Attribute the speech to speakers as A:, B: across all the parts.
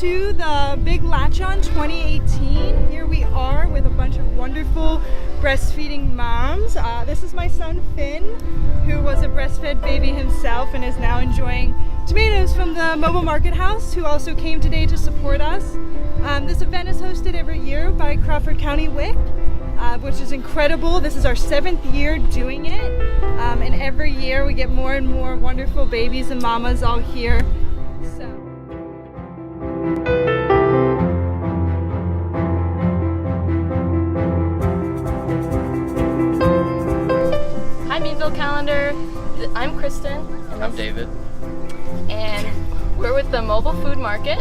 A: to the Big Latch On 2018. Here we are with a bunch of wonderful breastfeeding moms. This is my son Finn, who was a breastfed baby himself and is now enjoying tomatoes from the Mobile Market House, who also came today to support us. This event is hosted every year by Crawford County WIC, which is incredible. This is our 7th year doing it, and every year we get more and more wonderful babies and mamas all here.
B: Hi Meadville Calendar, I'm Kristen.
C: And I'm David.
B: And we're with the Mobile Food Market,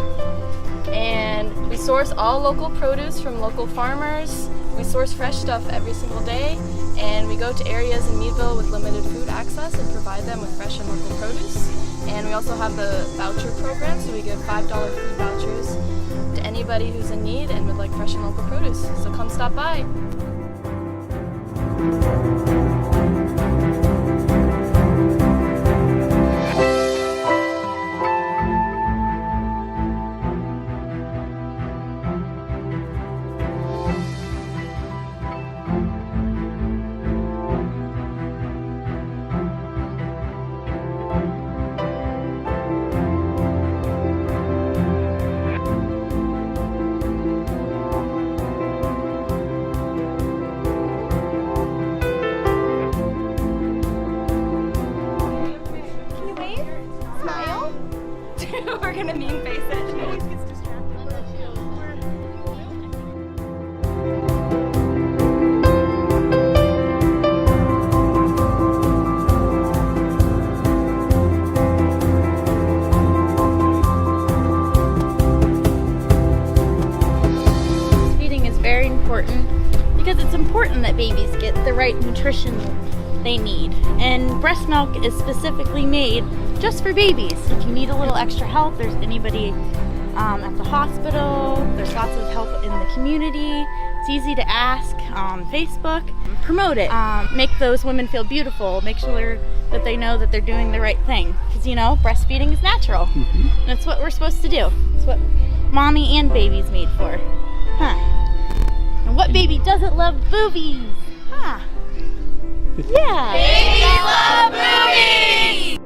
B: and we source all local produce from local farmers. We source fresh stuff every single day, and we go to areas in Meadville with limited food access and provide them with fresh and local produce. And we also have the voucher program, so we give $5 food vouchers to anybody who's in need and would like fresh and local produce. So come stop by. We're gonna mean face it. She always gets distracted.
D: Feeding is very important because it's important that babies get the right nutrition they need. And breast milk is specifically made just for babies. If you need a little extra help, there's anybody at the hospital. There's lots of help in the community. It's easy to ask. Facebook, promote it. Make those women feel beautiful. Make sure that they know that they're doing the right thing. Because you know, breastfeeding is natural. And that's what we're supposed to do. It's what mommy and baby's made for. Huh. And what baby doesn't love boobies? Huh. Yeah.
B: Babies love movies!